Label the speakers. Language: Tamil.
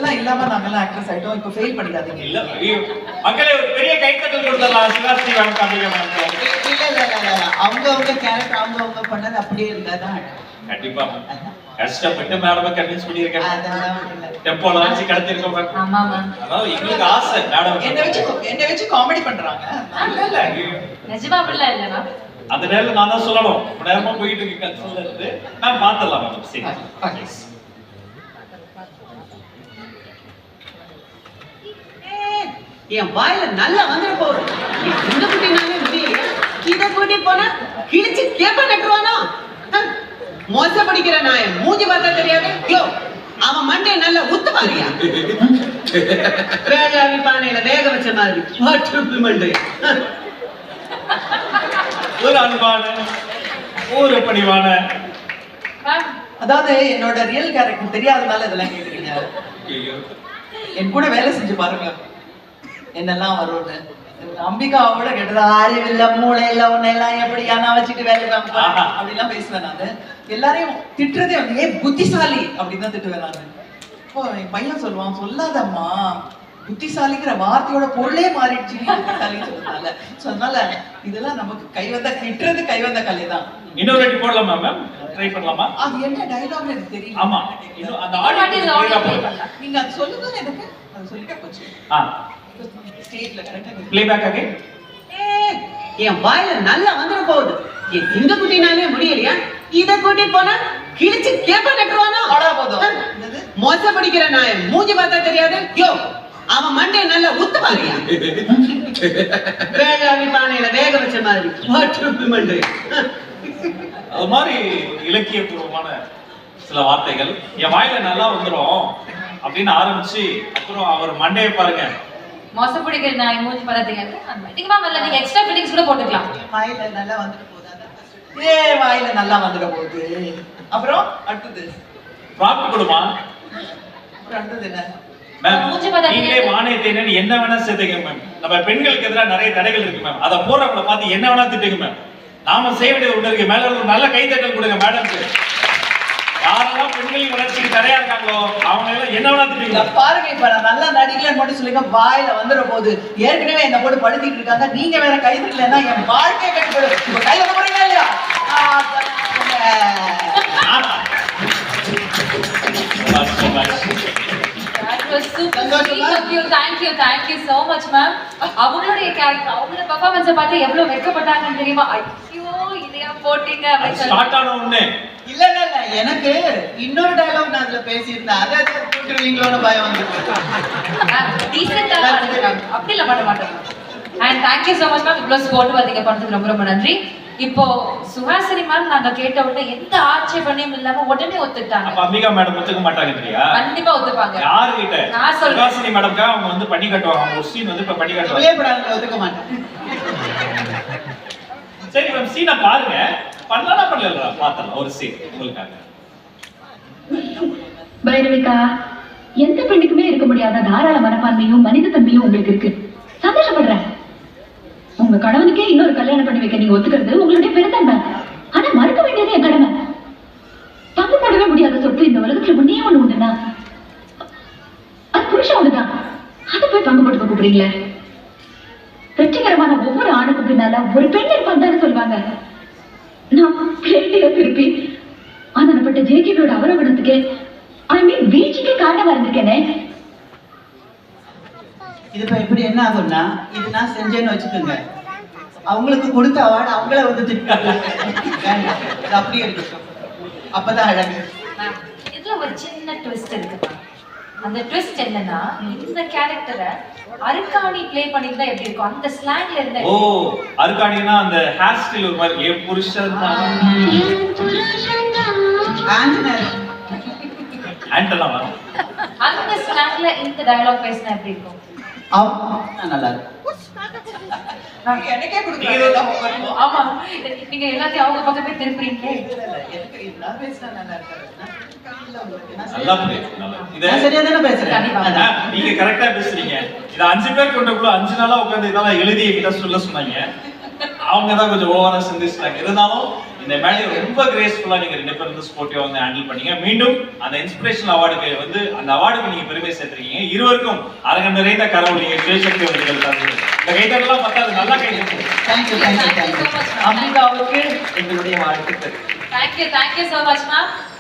Speaker 1: இதெல்லாம் இல்லாம நாங்கெல்லாம் ஆக்ட்ரஸ் ஆயிட்டோம். இப்ப ஃபெயில் பண்ணிடாதீங்க.
Speaker 2: இல்ல மக்களே ஒரு பெரிய கைத்தட்டல் கொடுத்துடலாம் சிவாஸ்ரீ வாங்க காமிக்க மாட்டோம்.
Speaker 1: இல்ல அவங்க கேரக்டர் அவங்க பண்ணது அப்படியே இருந்தாதான்
Speaker 2: கண்டிப்பா கஷ்டப்பட்டு மேடம் கன்வின்ஸ் பண்ணிருக்கேன்.
Speaker 1: அதெல்லாம் இல்ல.
Speaker 2: டெம்போல வச்சு கடத்திருக்கோம் மேம்.
Speaker 3: ஆமா மேம்.
Speaker 2: அதாவது எங்களுக்கு ஆசை மேடம்
Speaker 1: என்ன வச்சு காமெடி பண்றாங்க.
Speaker 2: இல்ல
Speaker 3: நிஜமா அப்படிலாம் இல்ல மேம்.
Speaker 2: அந்த நேரத்துல நான் தான் சொல்லணும். நேரமா போயிட்டு இருக்கு கன்சல்ல இருந்து நான் பாத்துடலாம் மேடம். சரி ஓகே.
Speaker 4: என் வாயில நல்லா வந்துட போகுது. இந்த குட்டினாலே முடியலையா? இதை கூட்டிட்டு போனா கிழிச்சு கேப்ப கட்டுவானோ? மோச படிக்கிற நாய மூஞ்சி பார்த்தா தெரியாது. யோ அவன் மண்டே நல்லா உத்து பாரியா? வேளாவி பானையில வேக வச்ச மாதிரி மண்டே.
Speaker 2: ஒரு அன்பான ஒரு பணிவான
Speaker 1: அதாவது என்னோட ரியல் கேரக்டர் தெரியாதனால இதெல்லாம் கேக்குறீங்க. என் கூட வேலை செஞ்சு பாருங்க என்னெல்லாம் வரும்னு. அம்பிகாவோட கேட்டதா அறிவில்ல மூளை இல்ல ஒண்ணு எல்லாம் எப்படி யானா வச்சுட்டு வேலை அப்படிலாம் பேசுவேன் நானு. எல்லாரையும் திட்டுறதே வந்து புத்திசாலி அப்படின்னு தான் திட்டுவேன் நானு. இப்போ என் பையன் சொல்லுவான், சொல்லாதம்மா புத்திசாலிங்கிற வார்த்தையோட பொருளே மாறிடுச்சு புத்திசாலின்னு சொல்றதுனால. சோ அதனால இதெல்லாம் நமக்கு திட்டுறது கைவந்த கலை தான்.
Speaker 2: இன்னொரு வாட்டி போடலாமா மேம்? ட்ரை பண்ணலாமா?
Speaker 1: அது என்ன டயலாக் எனக்கு தெரியல.
Speaker 2: ஆமா அந்த ஆடியோ
Speaker 1: நீங்க அது சொல்லுங்க எனக்கு. அது சொல்லிட்டா போச்சு. ஸ்டேஜ்ல கரெக்ட்டா
Speaker 2: ப்ளே பேக் அகைன்.
Speaker 4: என் வாயில நல்லா வந்துட போகுது. என் இந்த குட்டினாலே முடியலையா? இதை கூட்டிட்டு போனா கிழிச்சு கேப்ப கட்டுவானோ?
Speaker 1: போதும்.
Speaker 4: மோச படிக்கிற நாய மூஞ்சி பார்த்தா தெரியாது. யோ அவன் மண்டே நல்லா உத்து பாரியா? வேளாவி பானையில வேக வச்ச மாதிரி மண்டே.
Speaker 2: அது மாதிரி இலக்கியபூர்வமான சில வார்த்தைகள் என் வாயில நல்லா வந்துரும் அப்படின்னு ஆரம்பிச்சு அப்புறம் அவர் மண்டையை பாருங்க
Speaker 3: மோச பிடிக்கிற நாய் மூஞ்சி பார்த்தா தெரியாது. நீங்க மேம் இல்ல நீங்க எக்ஸ்ட்ரா ஃபில்லிங்ஸ் கூட போட்டுக்கலாம்.
Speaker 1: வாயில நல்லா வந்துட போகுது. வாயில நல்லா வந்துட போகுது. அப்புறம் அடுத்தது
Speaker 2: ப்ராப்ட் கொடுமா.
Speaker 1: அப்புறம் அடுத்தது என்ன
Speaker 2: மேம்? நீங்களே மானியத்தை என்ன வேணா சேர்த்துங்க மேம். நம்ம பெண்களுக்கு எதிராக நிறைய தடைகள் இருக்கு மேம். அதை போறவங்களை பார்த்து என்ன வேணா திட்டுங்க மேம். நாம செய்ய வேண்டியது ஒண்ணு இருக்கு. மேல ஒரு நல்ல கைத்தட்டல் கொடுங்க மேடம்க்கு. யாரெல்லாம் பெண்களின் வளர்ச்சிக்கு தடையா இருக்காங்களோ அவங்க எல்லாம் என்ன வேணா திட்டுங்க.
Speaker 1: பாருங்க இப்ப நான் நல்லா நடிக்கலன்னு மட்டும் சொல்லுங்க, வாயில வந்துட போகுது. ஏற்கனவே என்ன போட்டு படுத்திட்டு இருக்காங்க. நீங்க வேற கை தட்டலன்னா என் வாழ்க்கையை கட்டி போயிடும். இப்ப கை தட்ட போறீங்களா இல்லையா?
Speaker 3: Thank you so much ma'am. அவங்களுடைய கேரக்டர் அவங்களோட பெர்ஃபார்மன்ஸ் பார்த்து எவ்வளவு வெட்கப்பட்டாங்கன்னு தெரியுமா? ஐயோ இதையா போட்டீங்க அப்படி
Speaker 2: ஸ்டார்ட் ஆன உடனே
Speaker 1: இல்ல எனக்கு இன்னொரு டயலாக் நான் அதுல பேசியிருந்தேன். அதை போட்டுருவீங்களோன்னு பயம் வந்துருக்கு.
Speaker 3: டீசென்ட்டா பண்ணுங்க. அப்படி இல்ல பண்ண மாட்டோம். And thank you so much ma'am. இவ்வளவு சப்போர்ட் வந்தீங்க பண்ணதுக்கு ரொம்ப ரொம்ப நன்றி. இப்போ சுஹாசினி மேம் நாங்க கேட்ட உடனே எந்த ஆட்சேபனையும் இல்லாம உடனே ஒத்துட்டாங்க.
Speaker 2: அப்ப அம்பிகா மேடம் ஒத்துக்க மாட்டாங்க இல்லையா?
Speaker 3: கண்டிப்பா ஒத்துப்பாங்க.
Speaker 2: யாரு கிட்ட?
Speaker 3: நான் சொல்றேன்.
Speaker 2: சுஹாசினி மேடம்க்கு அவங்க வந்து பண்ணி கட்டுவாங்க. அவங்க சீன் வந்து இப்ப பண்ணி கட்டுவாங்க.
Speaker 1: வெளியே படாங்க ஒத்துக்க மாட்டேன்.
Speaker 2: சரி மேம் சீனை பாருங்க. பண்ணலாம் பண்ணல பார்த்தலாம் ஒரு சீன் உங்களுக்காக.
Speaker 5: பைரவிகா, எந்த பெண்ணுக்குமே இருக்க முடியாத தாராள மனப்பான்மையும் மனித தன்மையும் உங்களுக்கு இருக்கு. சந்தோஷப்படுறேன். உங்க கணவனுக்கே இன்னொரு கல்யாணம் பண்ணி வைக்க நீங்க ஒத்துக்கிறது உங்களுடைய பெருந்தன்மை. ஆனா மறுக்க வேண்டியது என் கடமை. பங்கு போடவே முடியாத சொத்து இந்த உலகத்துல ஒன்னே ஒண்ணு உண்டுன்னா அது புருஷனோடுதான். அதை போய் பங்கு போட்டு கூப்பிடுறீங்களே. வெற்றிகரமான ஒவ்வொரு ஆணுக்கும் பின்னால ஒரு பெண் இருப்பான்னு சொல்லுவாங்க. நான் பிளேட்டையோ திருப்பி ஆனப்பட்ட ஜேகேபியோட அவரோகணத்துக்கு வீழ்ச்சிக்கு காரணமா இருந்திருக்கேனே.
Speaker 1: இது இப்ப எப்படி என்ன ஆகும்னா, இது நான் செஞ்சேன்னு வச்சுக்கோங்க, அவங்களுக்கு கொடுத்த அவார்டு அவங்கள வந்து திட்டாங்க. அப்படியே இருக்கு. அப்பதான் அழகு.
Speaker 3: இதுல ஒரு சின்ன ட்விஸ்ட் இருக்கு. அந்த ட்விஸ்ட் என்னன்னா இந்த கேரக்டரை அருக்காணி ப்ளே பண்ணிருந்தா எப்படி இருக்கும்? அந்த ஸ்லாங்ல இருந்தா.
Speaker 2: ஓ அருக்காணினா அந்த ஹேர் ஸ்டைல் ஒரு மாதிரி ஏ புருஷன் ஆண்டனா வரும்.
Speaker 3: அந்த ஸ்லாங்ல இந்த டயலாக் பேசினா எப்படி இருக்கும்?
Speaker 1: நல்லா இருக்கும். எனக்கே கொடுக்க.
Speaker 3: ஆமா நீங்க எல்லாத்தையும் அவங்க பக்கமே திருப்புறீங்க.
Speaker 2: நல்லா புரியுது.
Speaker 1: சரியா தானே பேசுறேன்.
Speaker 2: நீங்க கரெக்டா பேசுறீங்க. இத 5 பேர் கொண்டக்குள்ள 5 நாளா உட்கார்ந்து இதெல்லாம் எழுதி என்கிட்ட சொல்ல சொன்னாங்க. அவங்க தான் கொஞ்சம் ஓவரா சிந்திச்சிட்டாங்க. இருந்தாலும் இந்த மேடையை ரொம்ப கிரேஸ்ஃபுல்லா நீங்க 2 பேரும் வந்து ஸ்போர்ட்டிவா வந்து ஹேண்டில் பண்ணீங்க. மீண்டும் அந்த இன்ஸ்பிரேஷனல் அவார்டுக்கு வந்து அந்த அவார்டுக்கு நீங்க பெருமை சேர்த்திருக்கீங்க. இருவருக்கும் அரங்கம் நிறைந்த கரவொலி சுயசக்தி அவர்கள் தான். இந்த கைத்தட்டலாம் பார்த்தா அது நல்லா கைத்தட்டு.
Speaker 1: Thank you thank you thank you. அம்பிகாவுக்கு எங்களுடைய வாழ்த்துக்கள்.
Speaker 3: Thank you so much, ma'am.